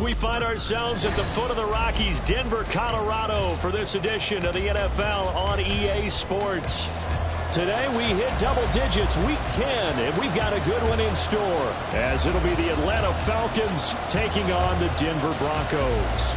We find ourselves at the foot of the Rockies, Denver, Colorado, for this edition of the NFL on EA Sports. Today we hit double digits, week 10, and we've got a good one in store, as it'll be the Atlanta Falcons taking on the Denver Broncos.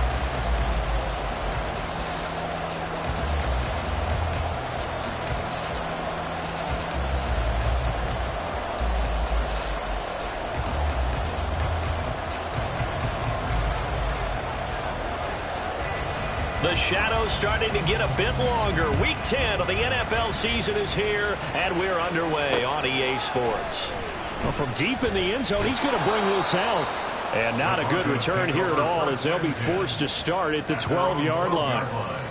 The shadow's starting to get a bit longer. Week 10 of the NFL season is here, and we're underway on EA Sports. Well, from deep in the end zone, he's going to bring this out. And not a good return here at all, as they'll be forced to start at the 12-yard line.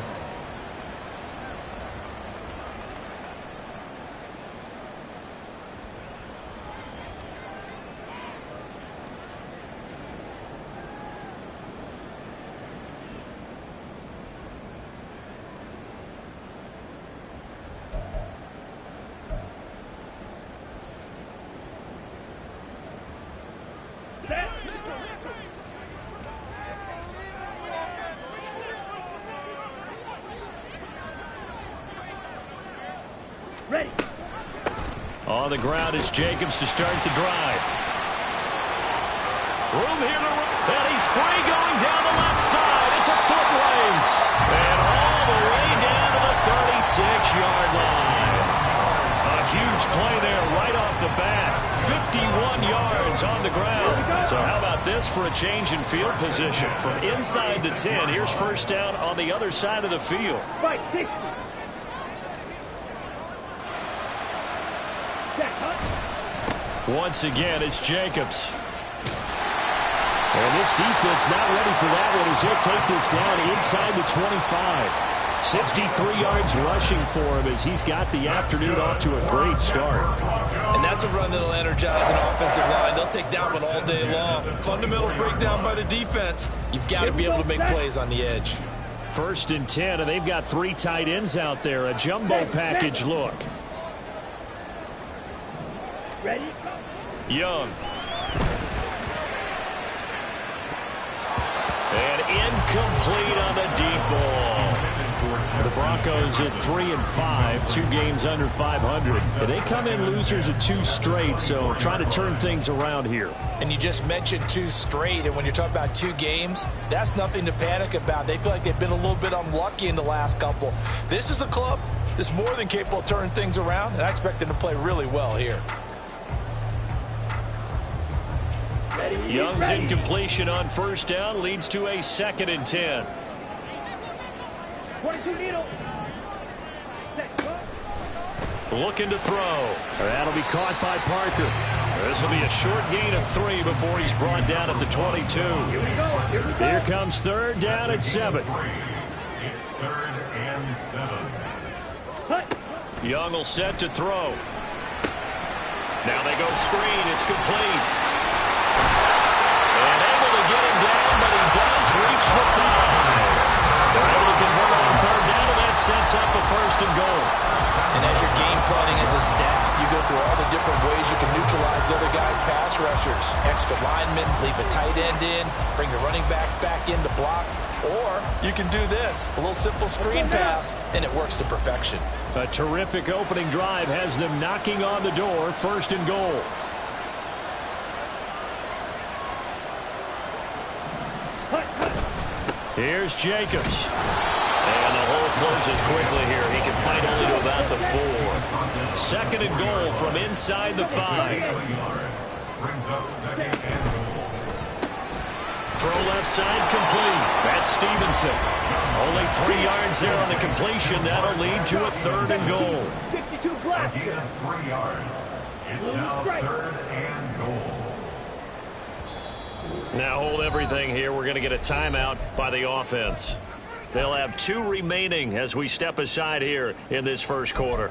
Ready. On the ground is Jacobs to start the drive. Room here to run. And he's free going down the left side. It's a foot race. And all the way down to the 36-yard line. A huge play there right off the bat. 51 yards on the ground. So how about this for a change in field position? From inside the 10, here's first down on the other side of the field. Right, 60. Once again, it's Jacobs. And this defense not ready for that one as he'll take this down inside the 25. 63 yards rushing for him as he's got the afternoon off to a great start. And that's a run that'll energize an offensive line. They'll take that one all day long. Fundamental breakdown by the defense. You've got to be able to make plays on the edge. First and 10, and they've got three tight ends out there. A jumbo package look. Ready? Young. And incomplete on the deep ball. The Broncos at 3-5, 2 games under 500. They come in losers of 2 straight, so trying to turn things around here. And you just mentioned 2 straight, and when you're talking about 2 games, that's nothing to panic about. They feel like they've been a little bit unlucky in the last couple. This is a club that's more than capable of turning things around, and I expect them to play really well here. Young's incompletion on first down leads to a 2nd and 10. 22 needle. Looking to throw. That'll be caught by Parker. This will be a short gain of 3 before he's brought down at the 22. Here we go. Here comes third down at 7. It's 3rd and 7. Young will set to throw. Now they go screen. It's complete. And able to get him down, but he does reach the 5. They're able to convert on 3rd down, and that sets up the 1st and goal. And as you're game planning as a staff, you go through all the different ways you can neutralize the other guys' pass rushers. Extra linemen, leave a tight end in, bring the running backs back in to block. Or you can do this, a little simple screen pass, and it works to perfection. A terrific opening drive has them knocking on the door, 1st and goal. Here's Jacobs. And the hole closes quickly here. He can fight only to about the 4. 2nd and goal from inside the 5. Brings up 2nd and goal. Throw left side complete. That's Stevenson. Only 3 yards there on the completion. That'll lead to a 3rd and goal. 52 black. Again, 3 yards. It's now 3rd and goal. Now hold everything here. We're going to get a timeout by the offense. They'll have 2 remaining as we step aside here in this first quarter.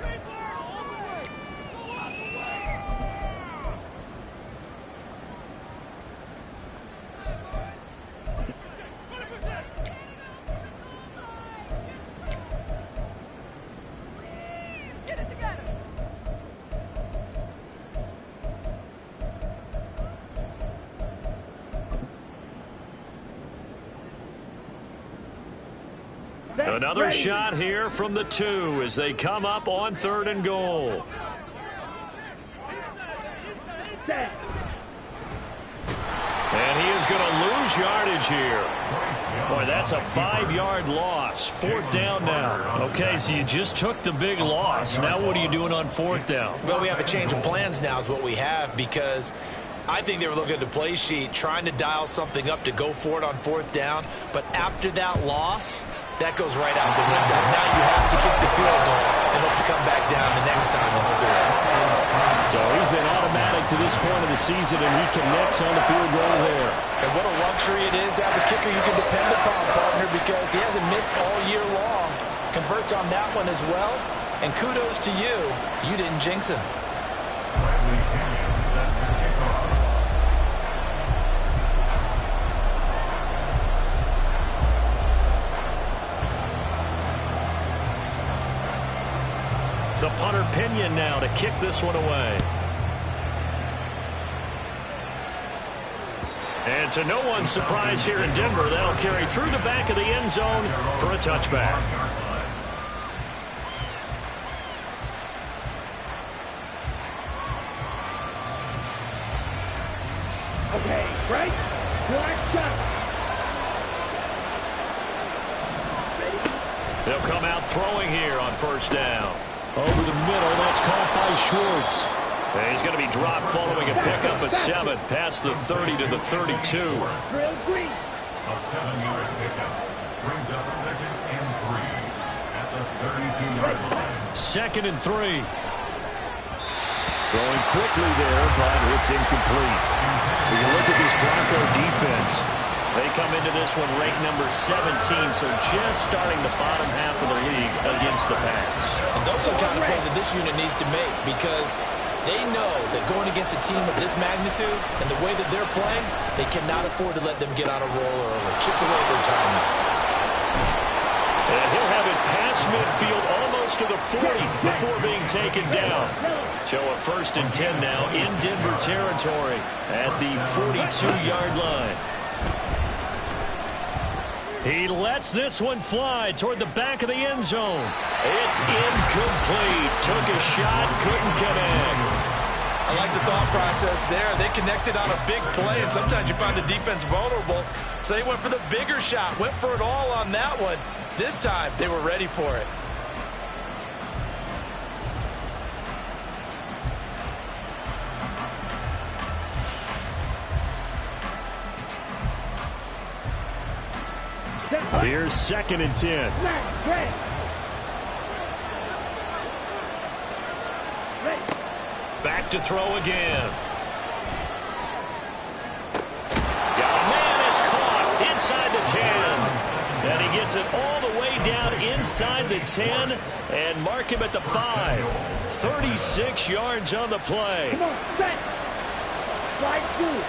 Another shot here from the 2 as they come up on 3rd and goal. And he is going to lose yardage here. Boy, that's a 5-yard loss. 4th down now. Okay, so you just took the big loss. Now what are you doing on 4th down? Well, we have a change of plans now is what we have, because I think they were looking at the play sheet, trying to dial something up to go for it on 4th down. But after that loss, that goes right out the window. Now you have to kick the field goal and hope to come back down the next time and score. So he's been automatic to this point of the season, and he connects on the field goal there. And what a luxury it is to have a kicker you can depend upon, partner, because he hasn't missed all year long. Converts on that one as well. And kudos to you. You didn't jinx him. The punter Pinion now to kick this one away. And to no one's surprise here in Denver, that'll carry through the back of the end zone for a touchback. Okay, right? Black shot. They'll come out throwing here on 1st down. Over the middle, that's caught by Schwartz. And he's going to be dropped following a pickup of 7 past the 30 to the 32. Drill green. A 7-yard pickup brings up 2nd and 3 at the 32-yard line. 2nd and 3. Throwing quickly there, but it's incomplete. We can look at this Bronco defense. They come into this one ranked number 17, so just starting the bottom half of the league against the pass. And those are the kind of plays that this unit needs to make, because they know that going against a team of this magnitude and the way that they're playing, they cannot afford to let them get on a roll early. Chip away their time. And he'll have it past midfield almost to the 40 before being taken down. So a 1st and 10 now in Denver territory at the 42-yard line. He lets this one fly toward the back of the end zone. It's incomplete. Took a shot, couldn't connect. I like the thought process there. They connected on a big play, and sometimes you find the defense vulnerable. So they went for the bigger shot, went for it all on that one. This time, they were ready for it. Here's 2nd and 10. Back to throw again. Got a man, it's caught inside the 10. And he gets it all the way down inside the 10 and mark him at the 5. 36 yards on the play. Come on, set. Slide through.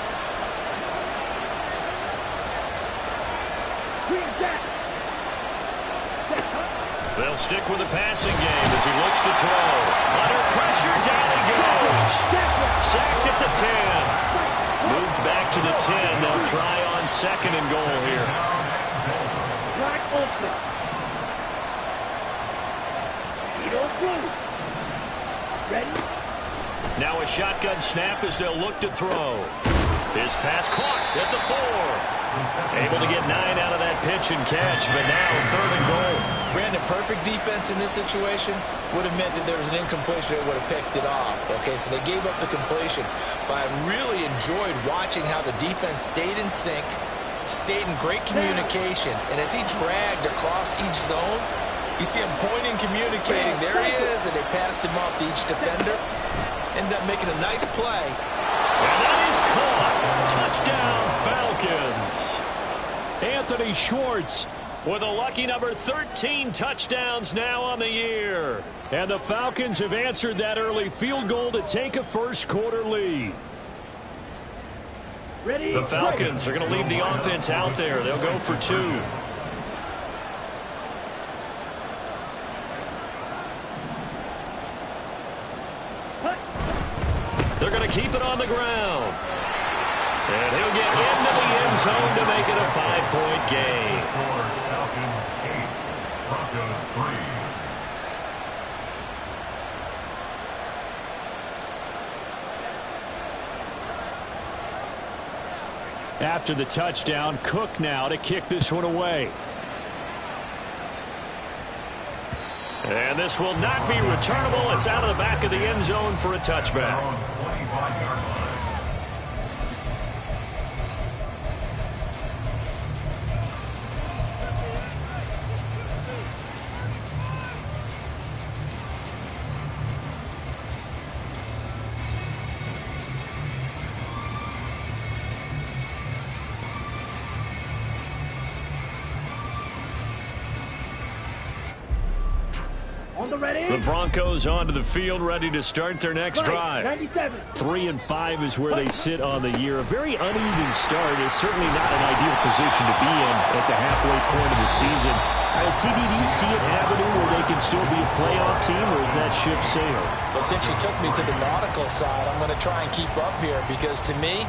They'll stick with the passing game as he looks to throw. Under pressure, down he goes. Sacked at the 10. Moved back to the 10. They'll try on 2nd and goal here. Black open. Ready? Now a shotgun snap as they'll look to throw. His pass caught at the 4. Able to get 9 out of that pitch and catch, but now 3rd and goal. Brandon, perfect defense in this situation would have meant that there was an incompletion that would have picked it off. Okay, so they gave up the completion. But I really enjoyed watching how the defense stayed in sync, stayed in great communication, and as he dragged across each zone, you see him pointing, communicating. There he is, and they passed him off to each defender. Ended up making a nice play. And that is caught. Touchdown, Falcons. Anthony Schwartz with a lucky number 13 touchdowns now on the year. And the Falcons have answered that early field goal to take a first-quarter lead. Ready? The Falcons are going to leave the offense out there. They'll go for 2. They're going to keep it on the ground. And he'll get into the end zone to make it a 5-point game. Broncos 3. After the touchdown, Cook now to kick this one away. And this will not be returnable. It's out of the back of the end zone for a touchback. On 25-yard line. On the ready. The Broncos onto the field, ready to start their next drive. 97. 3-5 is where they sit on the year. A very uneven start is certainly not an ideal position to be in at the halfway point of the season. CD, do you see an avenue where they can still be a playoff team, or is that ship sailed? Well, since you took me to the nautical side, I'm going to try and keep up here because to me,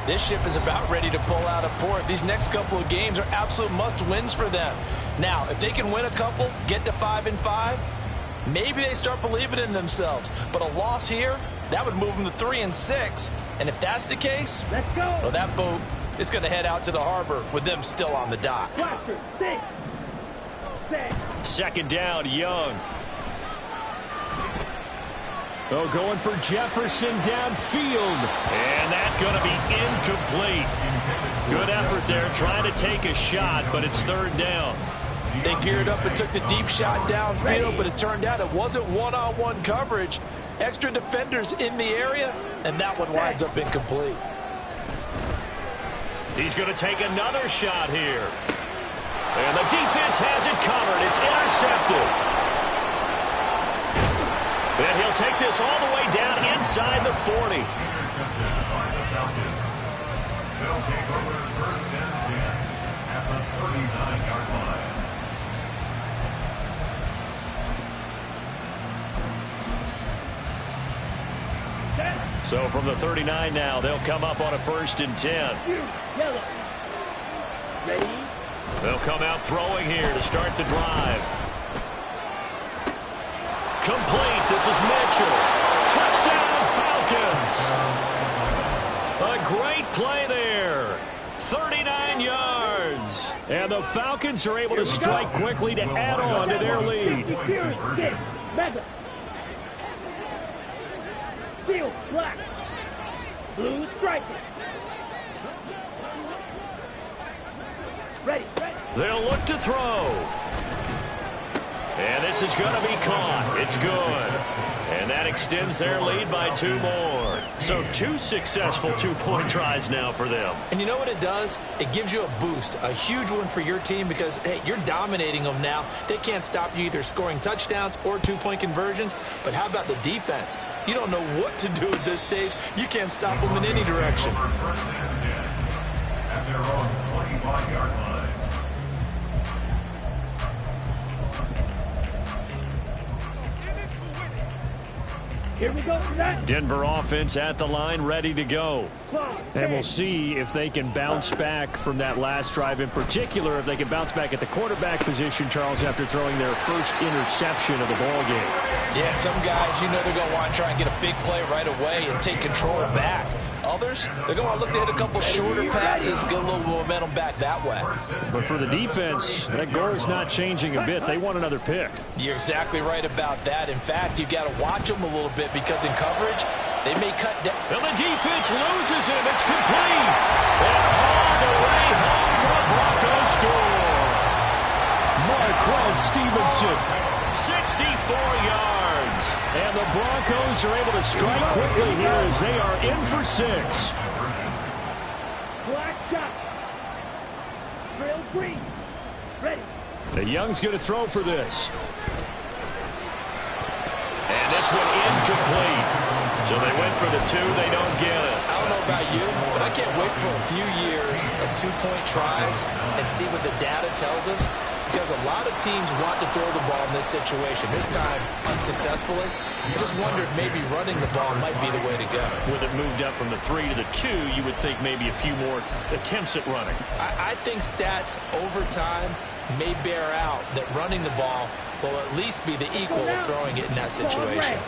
this ship is about ready to pull out of port. These next couple of games are absolute must-wins for them. Now, if they can win a couple, get to 5-5, maybe they start believing in themselves. But a loss here, that would move them to 3-6. And if that's the case, Let's go. well, that boat is going to head out to the harbor with them still on the dock. Cluster. 6. 6. Second down, Young. Oh, going for Jefferson downfield. And that's going to be incomplete. Good effort there, trying to take a shot, but it's third down. They geared up and took the deep shot downfield, but it turned out it wasn't one-on-one coverage. Extra defenders in the area, and that one winds up incomplete. He's going to take another shot here. And the defense has it covered. It's intercepted. And he'll take this all the way down inside the 40. Intercepted by the Falcons. They'll take over first and 10 at the 39-yard line. So from the 39 now, they'll come up on a first and 10. Yellow. Ready. They'll come out throwing here to start the drive. Complete. This is Mitchell. Touchdown, Falcons. A great play there. 39 yards. And the Falcons are able to strike quickly to add on to their lead. 6. Mega. Steel. Black. Blue striker. Ready. Ready. They'll look to throw. And this is going to be caught. It's good. And that extends their lead by 2 more. So 2 successful two-point tries now for them. And you know what it does? It gives you a boost, a huge one for your team because, hey, you're dominating them now. They can't stop you either scoring touchdowns or 2-point conversions. But how about the defense? You don't know what to do at this stage. You can't stop them in any direction. First and 10 at their own 25-yard line. Here we go for that. Denver offense at the line, ready to go. And we'll see if they can bounce back from that last drive, in particular if they can bounce back at the quarterback position, Charles, after throwing their first interception of the ball game. Yeah, some guys, you know they're going to want to try and get a big play right away and take control back. Others, they're going to look to hit a couple shorter passes, get a little momentum back that way. But for the defense, that goal is not changing a bit. They want another pick. You're exactly right about that. In fact, you've got to watch them a little bit because in coverage, they may cut down. And the defense loses him. It's complete. And all the way home for the Broncos score. Marquez Stevenson, 64 yards. And the Broncos are able to strike quickly here as they are in for 6. Black shot. Trail green. Ready. The Young's going to throw for this. And this one incomplete. So they went for the 2. They don't get it. I don't know about you, but I can't wait for a few years of 2-point tries and see what the data tells us. Because a lot of teams want to throw the ball in this situation. This time, unsuccessfully. I just wondered maybe running the ball might be the way to go. With it moved up from the 3 to the 2, you would think maybe a few more attempts at running. I think stats over time may bear out that running the ball will at least be the equal of throwing it in that situation.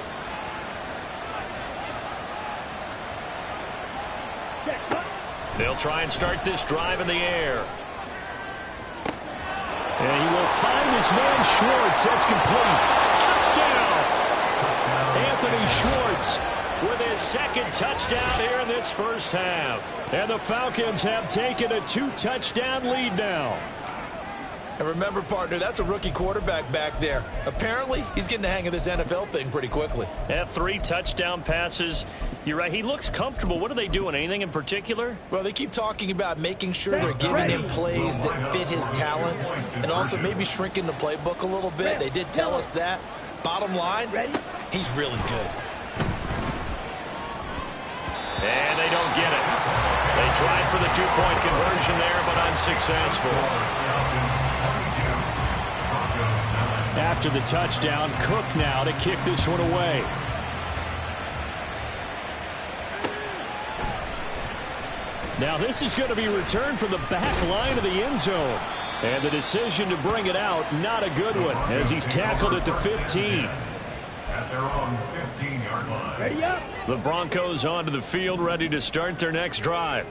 They'll try and start this drive in the air. And he will find his man Schwartz. That's complete. Touchdown! Anthony Schwartz with his second touchdown here in this first half. And the Falcons have taken a 2-touchdown lead now. And remember, partner, that's a rookie quarterback back there. Apparently, he's getting the hang of this NFL thing pretty quickly. Have 3 touchdown passes. You're right. He looks comfortable. What are they doing? Anything in particular? Well, they keep talking about making sure they're giving him plays that fit his talents and also maybe shrinking the playbook a little bit. They did tell us that. Bottom line, he's really good. And they don't get it. They tried for the 2-point conversion there, but unsuccessful. After the touchdown, Cook now to kick this one away. Now this is going to be returned from the back line of the end zone. And the decision to bring it out, not a good one, as he's tackled at the 15. At their own 15-yard line. Ready up. The Broncos onto the field, ready to start their next drive.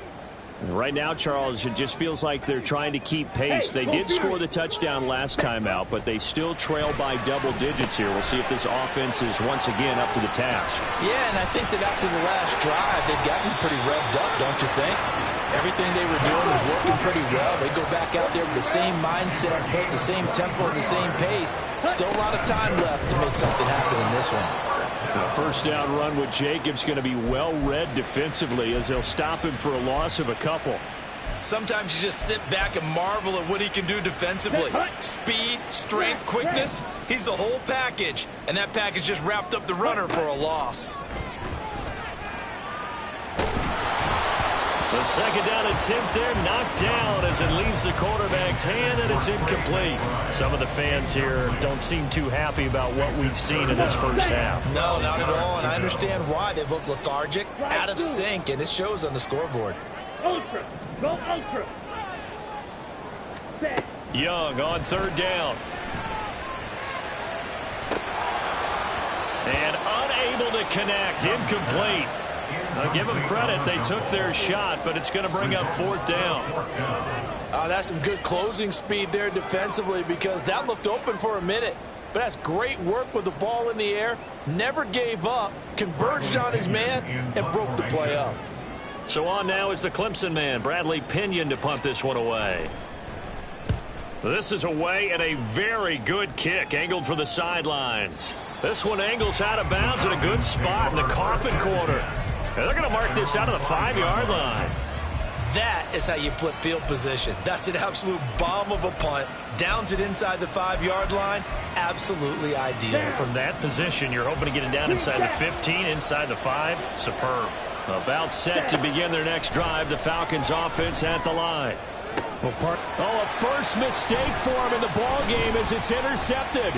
Right now, Charles, it just feels like they're trying to keep pace. They did score the touchdown last time out, but they still trail by double digits here. We'll see if this offense is once again up to the task. Yeah, and I think that after the last drive, they've gotten pretty revved up, don't you think? Everything they were doing was working pretty well. They go back out there with the same mindset, playing the same tempo and the same pace. Still a lot of time left to make something happen in this one. The first down run with Jacobs going to be well read defensively as they'll stop him for a loss of a couple. Sometimes you just sit back and marvel at what he can do defensively. Speed, strength, quickness, he's the whole package. And that package just wrapped up the runner for a loss. The second down attempt there knocked down as it leaves the quarterback's hand, and it's incomplete. Some of the fans here don't seem too happy about what we've seen in this first half. No, not at all, and I understand why. They've looked lethargic, out of sync, and it shows on the scoreboard. Ultra. Go ultra. Set. Young on third down. And unable to connect, incomplete. I'll give them credit. They took their shot, but it's going to bring up fourth down. That's some good closing speed there defensively because that looked open for a minute. But that's great work with the ball in the air. Never gave up, converged on his man, and broke the play up. So on now is the Clemson man, Bradley Pinion, to punt this one away. This is away and a very good kick, angled for the sidelines. This one angles out of bounds in a good spot in the coffin corner. And they're going to mark this out of the 5-yard line. That is how you flip field position. That's an absolute bomb of a punt. Downs it inside the 5-yard line. Absolutely ideal. From that position, you're hoping to get it down inside the 15, inside the 5. Superb. About set to begin their next drive. The Falcons offense at the line. A first mistake for him in the ball game as it's intercepted.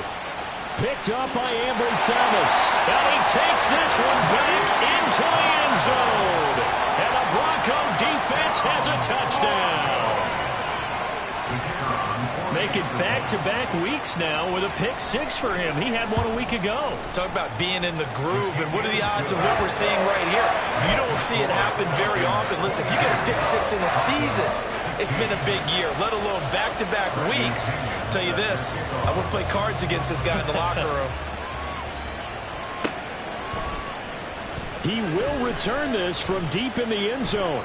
Picked up by Ambry Thomas. And he takes this one back into the end zone. And the Bronco defense has a touchdown. Making back-to-back weeks now with a pick 6 for him. He had one a week ago. Talk about being in the groove, and what are the odds of what we're seeing right here? You don't see it happen very often. Listen, if you get a pick 6 in a season, it's been a big year, let alone back-to-back weeks. I'll tell you this, I wouldn't play cards against this guy in the locker room. He will return this from deep in the end zone.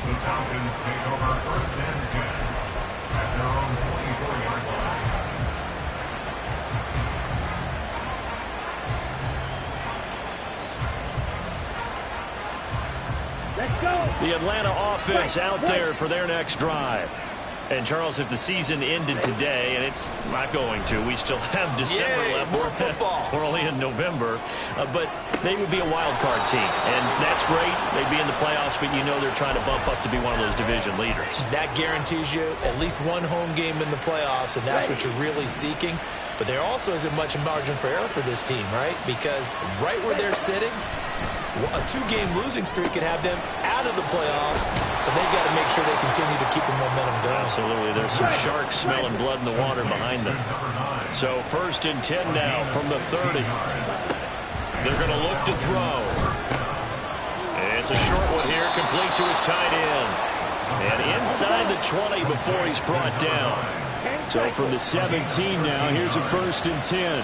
The Falcons take over first and 10 at their own 24-yard line. Let's go. The Atlanta offense out there for their next drive. And, Charles, if the season ended today, and it's not going to, we still have December left. More football. We're only in November. But they would be a wild card team. And that's great. They'd be in the playoffs, but you know they're trying to bump up to be one of those division leaders. That Guarantees you at least one home game in the playoffs, and that's what you're really seeking. But there also isn't much margin for error for this team, right? Because right where they're sitting, A 2-game losing streak could have them out of the playoffs, so they've got to make sure they continue to keep the momentum going. Absolutely. There's some sharks smelling blood in the water behind them. So 1st and 10 now from the 30. They're going to look to throw. It's a short one here, complete to his tight end. And inside the 20 before he's brought down. So from the 17 now, here's a 1st and 10.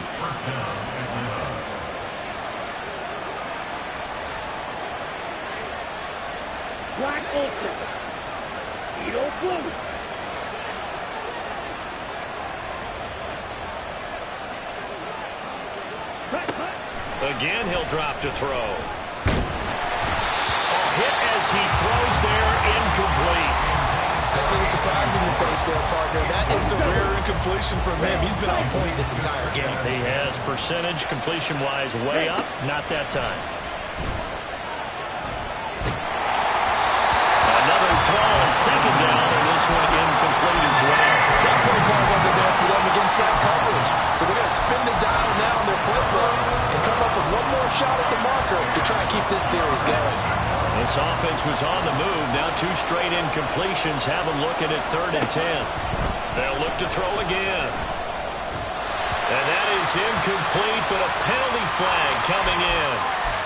Black Ultra. Edo Blue. Again, he'll drop to throw. A hit as he throws there, incomplete. I see the surprise in your face there, partner. That is a rare incompletion from him. He's been on point this entire game. He has percentage completion-wise way up. Not that time. Another throw on 2nd down, and this one incomplete as well. That play call wasn't there for them against that coverage. So they're going to spin the dial now in their playbook and come up with one more shot at the marker to try and keep this series going. This offense was on the move. Now 2 straight incompletions have them looking at 3rd and 10. They'll look to throw again. And that is incomplete, but a penalty flag coming in.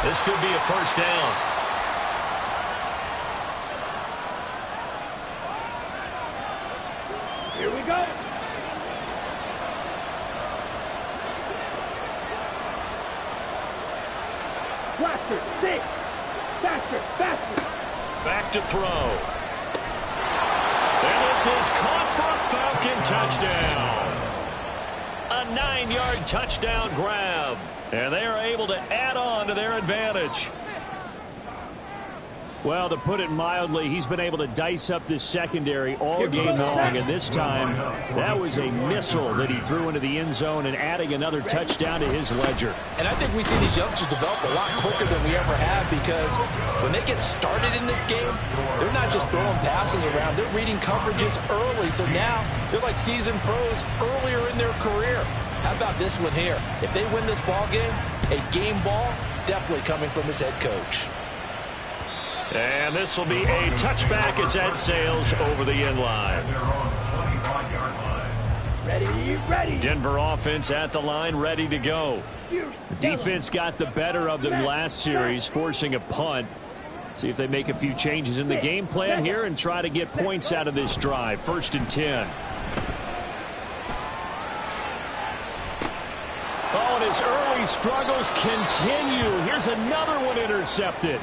This could be a 1st down. Here we go. Faster, six. Faster, faster. Back to throw. And this is caught for a Falcon touchdown. A 9-yard touchdown grab. And they are able to add on to their advantage. Well, to put it mildly, he's been able to dice up this secondary all game long, and this time that was a missile that he threw into the end zone and adding another touchdown to his ledger. And I think we see these youngsters develop a lot quicker than we ever have, because when they get started in this game, they're not just throwing passes around, they're reading coverages early, so now they're like seasoned pros earlier in their career. How about this one here? If they win this ball game, a game ball definitely coming from his head coach. And this will be a touchback as that sails over the end line. Ready. Denver offense at the line, ready to go. The defense got the better of them last series, forcing a punt. See if they make a few changes in the game plan here and try to get points out of this drive. 1st and 10. Oh, and his early struggles continue. Here's another one intercepted.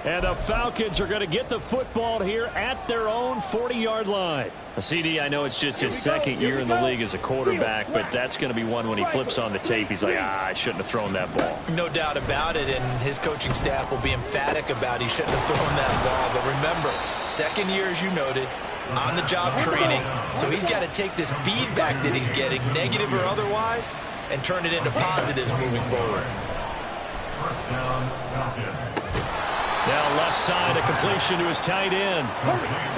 And the Falcons are going to get the football here at their own 40-yard line. CD, I know it's just his 2nd year in the league as a quarterback, but that's going to be one when he flips on the tape. He's like, I shouldn't have thrown that ball. No doubt about it, and his coaching staff will be emphatic about he shouldn't have thrown that ball. But remember, 2nd year, as you noted, on-the-job training. So he's got to take this feedback that he's getting, negative or otherwise, and turn it into positives moving forward. 1st down, Falcons. Now left side, a completion to his tight end.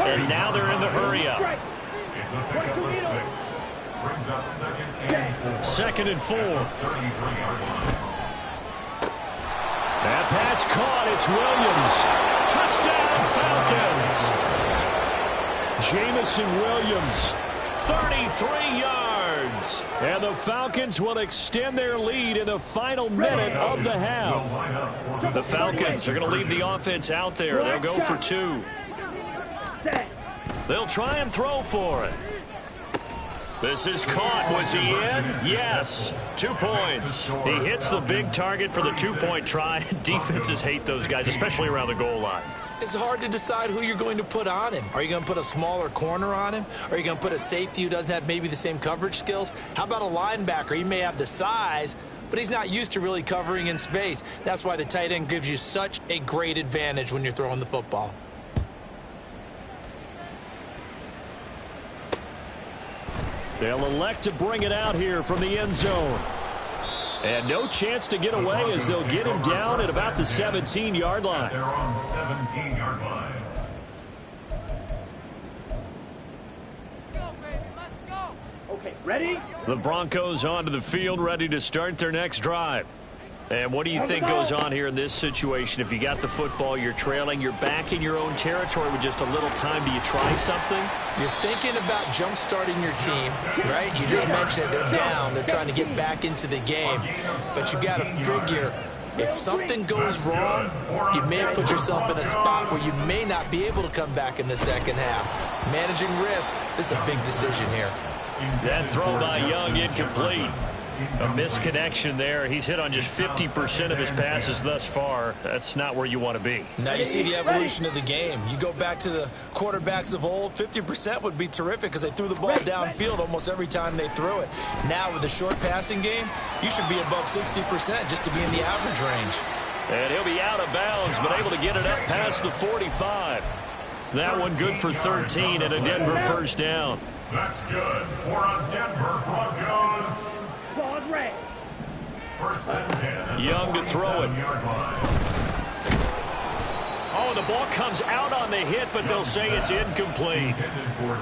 And now they're in the hurry-up. It's a pickup of 6. Brings up 2nd and 4. 2nd and 4. 33-yard line. That pass caught. It's Williams. Touchdown, Falcons. Jamison Williams, 33 yards. And the Falcons will extend their lead in the final minute of the half. The Falcons are going to leave the offense out there. They'll go for 2. They'll try and throw for it. This is caught. Was he in? Yes. 2 points. He hits the big target for the 2-point try. Defenses hate those guys, especially around the goal line. It's hard to decide who you're going to put on him. Are you going to put a smaller corner on him? Are you going to put a safety who doesn't have maybe the same coverage skills? How about a linebacker? He may have the size, but he's not used to really covering in space. That's why the tight end gives you such a great advantage when you're throwing the football. They'll elect to bring it out here from the end zone. And no chance to get away as they'll get him down at about the 17-yard line. They're on 17-yard line. Okay, ready? The Broncos onto the field, ready to start their next drive. And what do you think goes on here in this situation? If you got the football, you're trailing, you're back in your own territory with just a little time. Do you try something? You're thinking about jump-starting your team, right? You just mentioned it. They're down. They're trying to get back into the game. But you got to figure, if something goes wrong, you may put yourself in a spot where you may not be able to come back in the second half. Managing risk, this is a big decision here. That throw by Young incomplete. A misconnection there. He's hit on just 50% of his passes thus far. That's not where you want to be. Now you see the evolution of the game. You go back to the quarterbacks of old, 50% would be terrific because they threw the ball downfield almost every time they threw it. Now with the short passing game, you should be above 60% just to be in the average range. And he'll be out of bounds, but able to get it up past the 45. That one good for 13 and a Denver first down. That's good for a Denver Broncos. Ball red. First and 10. Young to throw it. Oh, the ball comes out on the hit, but they'll say it's incomplete.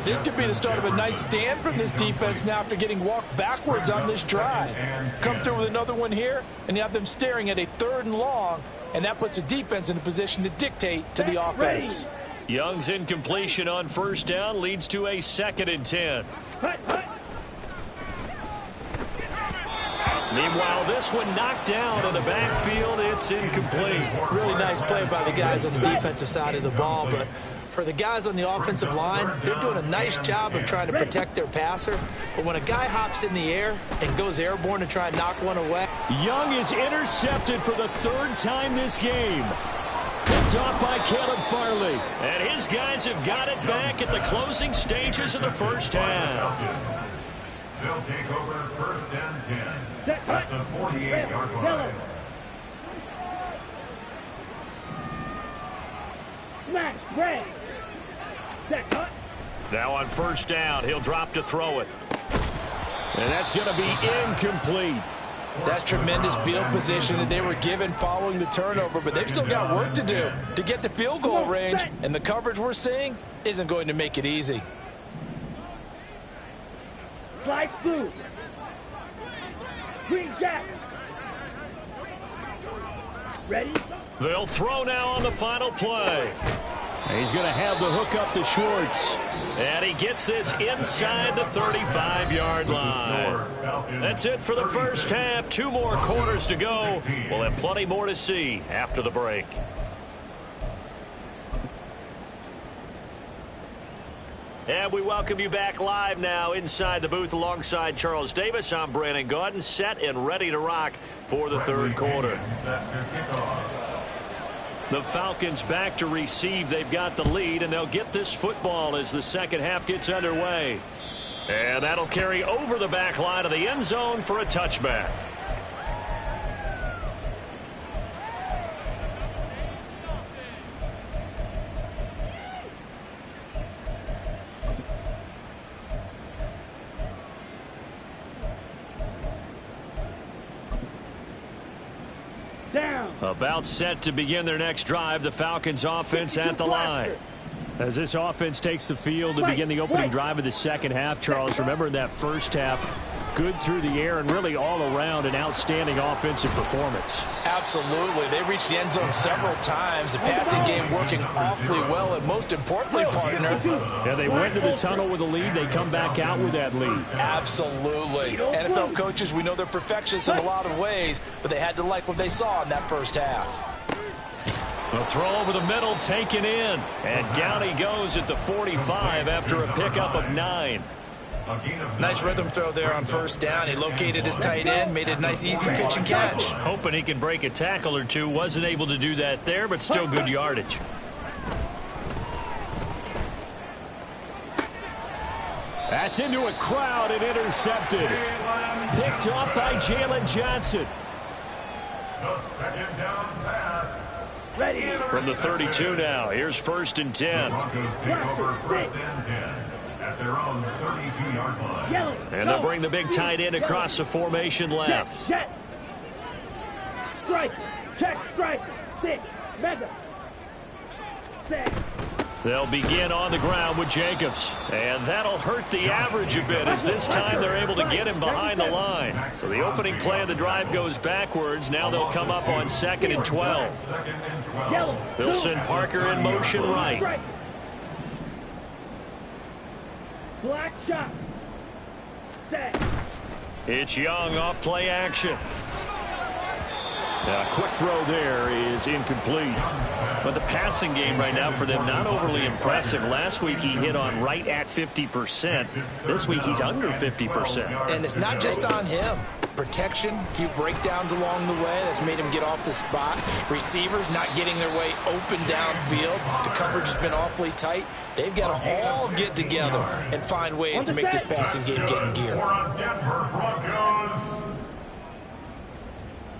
This could be the start of a nice stand from this defense now after getting walked backwards on this drive. Come through with another one here, and you have them staring at a 3rd and long, and that puts the defense in a position to dictate to the offense. Young's incompletion on first down leads to a 2nd and 10. Meanwhile, this one knocked down in the backfield. It's incomplete. Really nice play by the guys on the defensive side of the ball, but for the guys on the offensive line, they're doing a nice job of trying to protect their passer. But when a guy hops in the air and goes airborne to try and knock one away. Young is intercepted for the 3rd time this game. Picked off by Caleb Farley. And his guys have got it back at the closing stages of the first half. They'll take over first and 10 at the 48-yard line. Smash, red. Set, cut. Now on first down, he'll drop to throw it. And that's going to be incomplete. That's tremendous field position that they were given following the turnover, but they've still got work to do to get to field goal range, and the coverage we're seeing isn't going to make it easy. Slide through. Green jack. Ready? They'll throw now on the final play. He's going to have the hook up to Schwartz. And he gets this inside the 35-yard line. That's it for the first half. 2 more quarters to go. We'll have plenty more to see after the break. And we welcome you back live now inside the booth alongside Charles Davis. I'm Brandon Gaudin, set and ready to rock for the 3rd quarter. The Falcons back to receive. They've got the lead, and they'll get this football as the second half gets underway. And that'll carry over the back line of the end zone for a touchback. Down. About set to begin their next drive, the Falcons offense at the line. As this offense takes the field to begin the opening drive of the second half, Charles, remember in that first half, good through the air and really all around an outstanding offensive performance. Absolutely. They reached the end zone several times. The passing game working awfully well, and most importantly, partner. Yeah, they went to the tunnel with a lead. They come back out with that lead. Absolutely. NFL coaches, we know they're perfectionists in a lot of ways, but they had to like what they saw in that first half. A throw over the middle, taken in. And down he goes at the 45 after a pickup of 9. Nice rhythm throw there on first down. He located his tight end, made it a nice easy pitch and catch. Hoping he could break a tackle or two. Wasn't able to do that there, but still good yardage. That's into a crowd and intercepted. Picked off by Jalen Johnson. The second down pass. Ready. From the 32 now. Here's first and 10. Broncos take over first and 10 at their own 32-yard line. Yellow. And they'll bring the big tight end across the formation left. Check. Strike. Check. Strike. 6. Mega. 7. They'll begin on the ground with Jacobs. And that'll hurt the average a bit, as this time they're able to get him behind the line. So the opening play of the drive goes backwards. Now they'll come up on 2nd and 12. They'll send Parker in motion right. Black shot. Set. It's Young off play action. A quick throw there is incomplete. But the passing game right now for them, not overly impressive. Last week he hit on right at 50%. This week he's under 50%. And it's not just on him. Protection, a few breakdowns along the way that's made him get off the spot. Receivers not getting their way open downfield. The coverage has been awfully tight. They've got to all get together and find ways to make this passing game get in gear. Denver Broncos.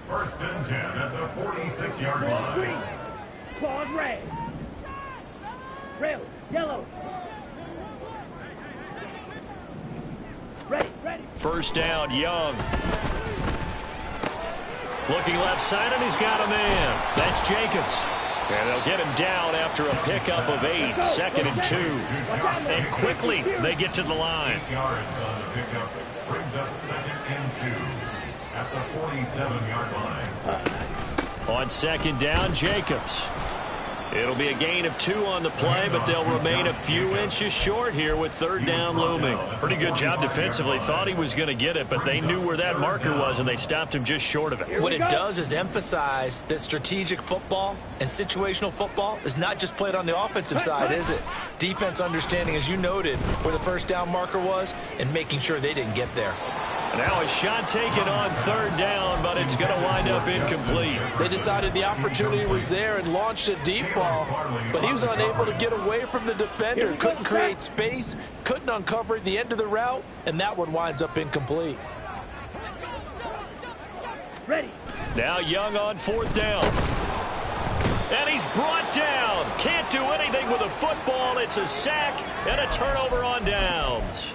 1st and 10 at the 46-yard line. Claws red. Rail, yellow. Ready. First down, Young. Looking left side, and he's got a man. That's Jacobs. And they'll get him down after a pickup of 8, 2nd and 2. And quickly, they get to the line. 8 yards on the pickup. Brings up 2nd and 2 at the 47-yard line. On 2nd down, Jacobs. It'll be a gain of 2 on the play, but they'll remain a few inches short here with 3rd down looming. Pretty good job defensively. Thought he was going to get it, but they knew where that marker was, and they stopped him just short of it. What it does is emphasize that strategic football and situational football is not just played on the offensive side, is it? Defense understanding, as you noted, where the 1st down marker was and making sure they didn't get there. Now a shot taken on 3rd down, but it's going to wind up incomplete. They decided the opportunity was there and launched a deep ball, but he was unable to get away from the defender. Couldn't create space, couldn't uncover the end of the route, and that one winds up incomplete. Ready. Now Young on 4th down. And he's brought down. Can't do anything with a football. It's a sack and a turnover on downs.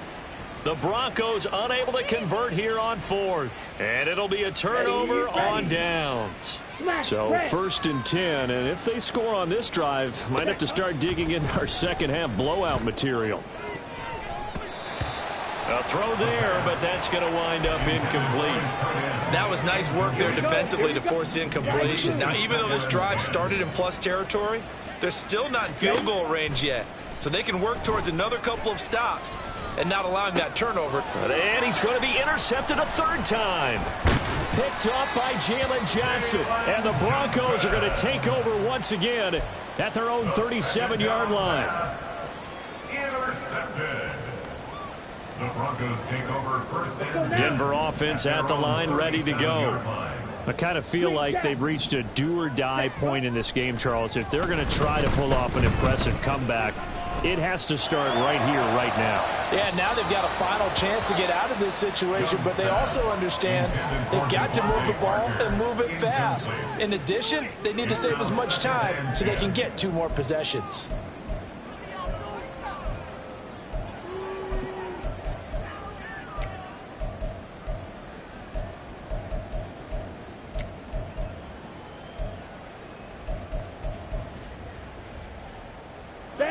The Broncos unable to convert here on 4th. And it'll be a turnover on downs. So 1st and 10. And if they score on this drive, might have to start digging into our second half blowout material. A throw there, but that's going to wind up incomplete. That was nice work there defensively to force incompletion. Now, even though this drive started in plus territory, they're still not in field goal range yet. So they can work towards another couple of stops and not allowing that turnover. And he's going to be intercepted a 3rd time. Picked up by Jalen Johnson. And the Broncos are going to take over once again at their own 37-yard line. Intercepted. The Broncos take over 1st and 10. Denver offense at the line, ready to go. I kind of feel like they've reached a do-or-die point in this game, Charles. If they're going to try to pull off an impressive comeback, it has to start right here, right now. Yeah, now they've got a final chance to get out of this situation, but they also understand they've got to move the ball and move it fast. In addition, they need to save as much time so they can get 2 more possessions.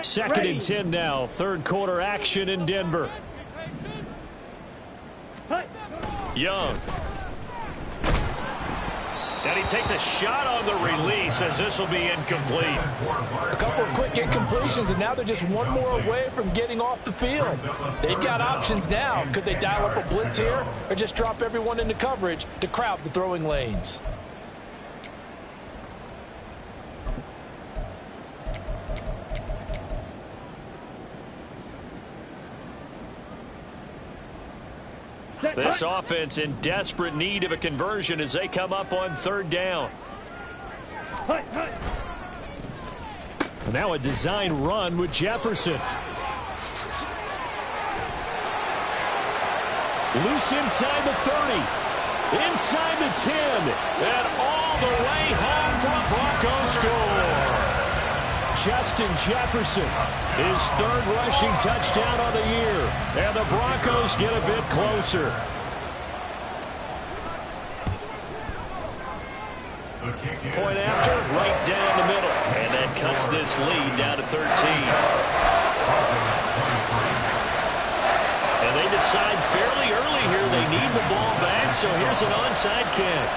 Second and 10 now. 3rd quarter action in Denver. Young. And he takes a shot on the release as this will be incomplete. A couple of quick incompletions, and now they're just 1 more away from getting off the field. They've got options now. Could they dial up a blitz here or just drop everyone into coverage to crowd the throwing lanes? This offense in desperate need of a conversion as they come up on 3rd down. Now a design run with Jefferson. Loose inside the 30. Inside the 10. And all the way home for a Broncos score. Justin Jefferson, his 3rd rushing touchdown on the year. And the Broncos get a bit closer. Point after, right down the middle. And that cuts this lead down to 13. And they decide fairly early here they need the ball back, so here's an onside kick.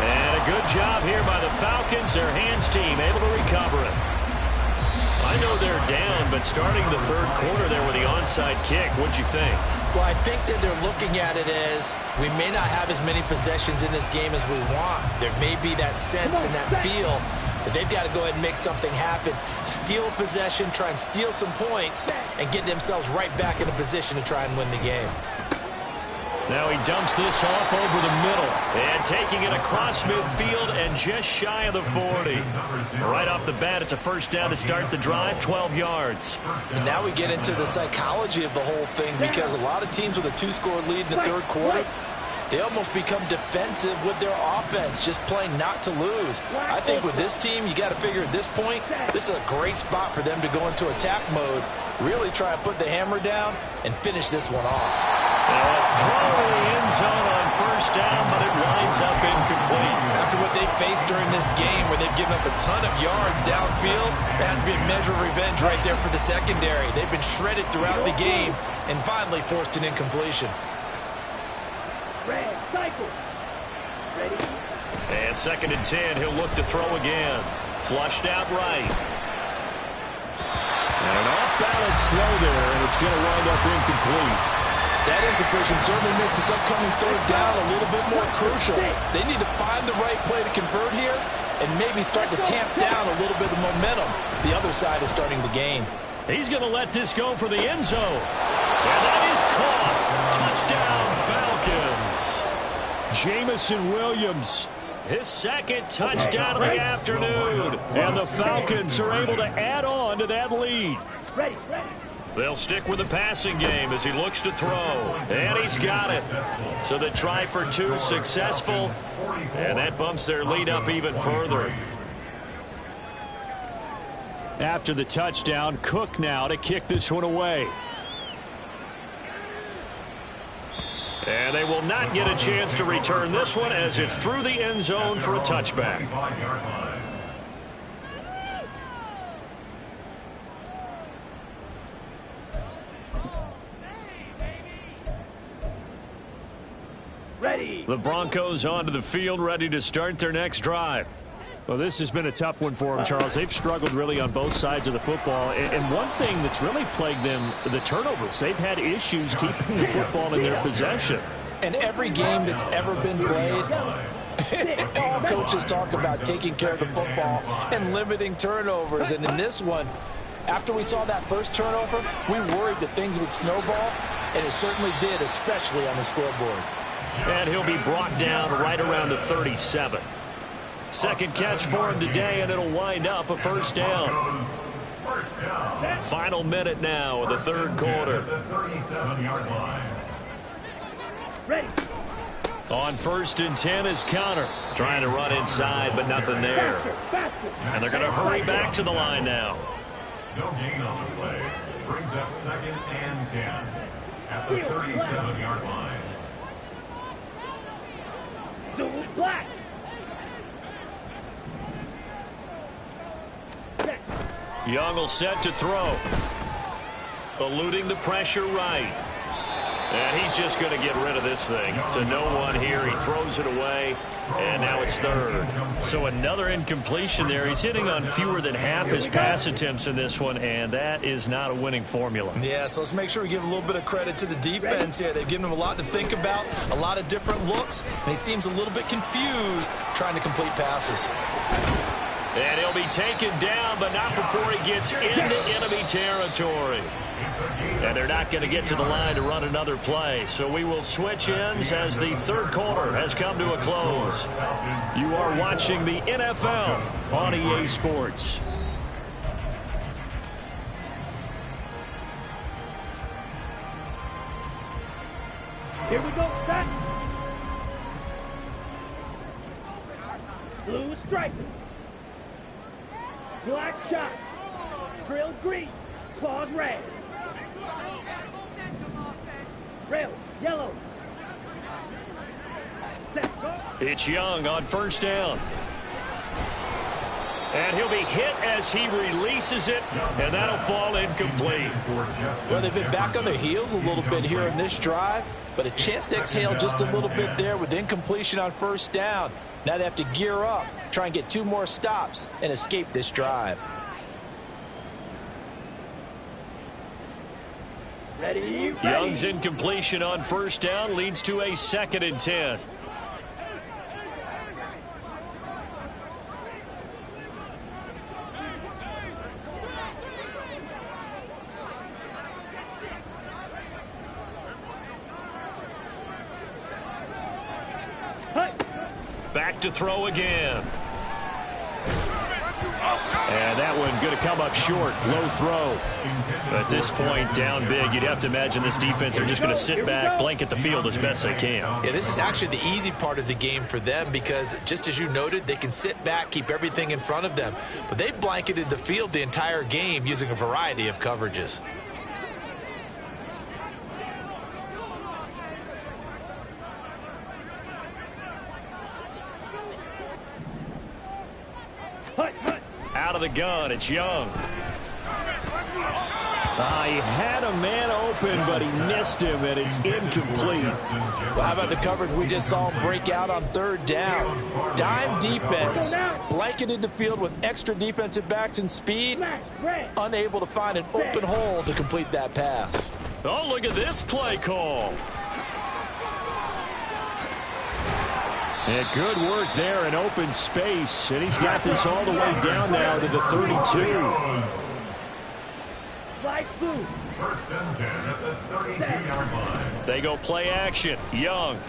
And a good job here by the Falcons, their hands team, able to recover it. I know they're down, but starting the third quarter there with the onside kick, what'd you think? Well, I think that they're looking at it as we may not have as many possessions in this game as we want. There may be that sense and that feel that they've got to go ahead and make something happen. Steal a possession, try and steal some points, and get themselves right back in a position to try and win the game. Now he dumps this off over the middle. And taking it across midfield and just shy of the 40. Right off the bat, it's a first down to start the drive, 12 yards. And now we get into the psychology of the whole thing, because a lot of teams with a two-score lead in the third quarter, they almost become defensive with their offense, just playing not to lose. I think with this team, you got to figure at this point, this is a great spot for them to go into attack mode, really try and put the hammer down and finish this one off. Now a throw to the end zone on first down, but it winds up incomplete. After what they faced during this game, where they've given up a ton of yards downfield, there has to be a measure of revenge right there for the secondary. They've been shredded throughout the game and finally forced an incompletion. Red, cycle. Ready? And 2nd and 10, he'll look to throw again. Flushed out right. An off-balance throw there, and it's going to wind up incomplete. That incompletion certainly makes this upcoming third down a little bit more crucial. They need to find the right play to convert here and maybe start to tamp down a little bit of momentum. The other side is starting to gain. He's going to let this go for the end zone. And that is caught. Touchdown, Falcons. Jamison Williams, his second touchdown of the afternoon. And the Falcons are able to add on to that lead. Ready, ready. They'll stick with the passing game as he looks to throw. And he's got it. So the try for 2 successful. And that bumps their lead up even further. After the touchdown, Cook now to kick this one away. And they will not get a chance to return this one as it's through the end zone for a touchback. Ready. The Broncos onto the field, ready to start their next drive. Well, this has been a tough one for them, Charles. They've struggled really on both sides of the football. And one thing that's really plagued them, the turnovers. They've had issues keeping the football in their possession. And every game that's ever been played, all coaches talk about taking care of the football and limiting turnovers. And in this one, after we saw that first turnover, we worried that things would snowball, and it certainly did, especially on the scoreboard. And he'll be brought down right around the 37. Second catch for him today, and it'll wind up a first down. Final minute now of the third quarter. Ready. On 1st and 10 is Connor. Trying to run inside, but nothing there. And they're going to hurry back to the line now. No gain on the play. Brings up 2nd and 10 at the 37-yard line. Dual black. Young will set to throw. Eluding the pressure right. And he's just going to get rid of this thing. To no one here. He throws it away. And now it's 3rd. So another incompletion there. He's hitting on fewer than half his pass attempts in this one. And that is not a winning formula. Yeah, so let's make sure we give a little bit of credit to the defense here. They've given him a lot to think about, a lot of different looks. And he seems a little bit confused trying to complete passes. And he'll be taken down, but not before he gets into enemy territory. And they're not going to get to the line to run another play. So we will switch ends as the third quarter has come to a close. You are watching the NFL on EA Sports. Here we go, set. Blue stripes. Black shots. Drill green. Claws red. Rail yellow. Set. Go. It's Young on first down. And he'll be hit as he releases it, and that'll fall incomplete. Well, they've been back on their heels a little bit here in this drive, but a chance to exhale just a little bit there with incompletion on first down. Now they have to gear up, try and get 2 more stops, and escape this drive. Ready. Young's incompletion on first down leads to a 2nd and 10. Back to throw again. And that one going to come up short. Low throw. At this point, down big. You'd have to imagine this defense are just going to sit back, blanket the field as best they can. Yeah, this is actually the easy part of the game for them because, just as you noted, they can sit back, keep everything in front of them. But they've blanketed the field the entire game using a variety of coverages. Out of the gun, it's Young. He had a man open, but he missed him, and it's incomplete. Well, how about the coverage we just saw him break out on 3rd down? Dime defense, blanketed the field with extra defensive backs and speed, unable to find an open hole to complete that pass. Oh, look at this play call. And good work there in open space. And he's got this all the way down now to the 32. First and 10 at the 32-yard line. They go play action. Young.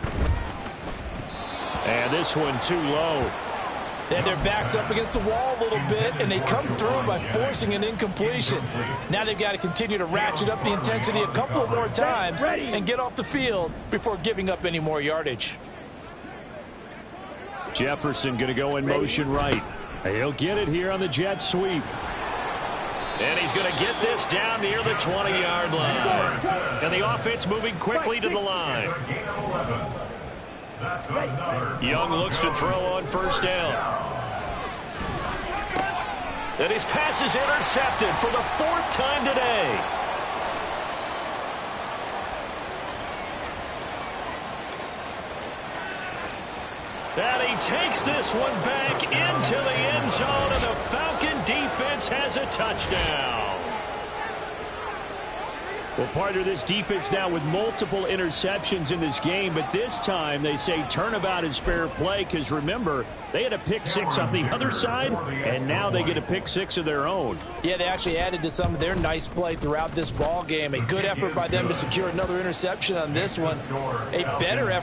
And this one too low. They had their backs up against the wall a little bit, and they come through by forcing an incompletion. Now they've got to continue to ratchet up the intensity a couple of more times and get off the field before giving up any more yardage. Jefferson going to go in motion right. He'll get it here on the jet sweep. And he's going to get this down near the 20-yard line. And the offense moving quickly to the line. Young looks to throw on first down. And his pass is intercepted for the 4th time today. And he takes this one back into the end zone, and the Falcon defense has a touchdown. Well, partner, this defense now with multiple interceptions in this game, but this time they say turnabout is fair play because, remember, they had a pick 6 on the other side, and now they get a pick 6 of their own. Yeah, they actually added to some of their nice play throughout this ball game. A good effort by them to secure another interception on this one. A better effort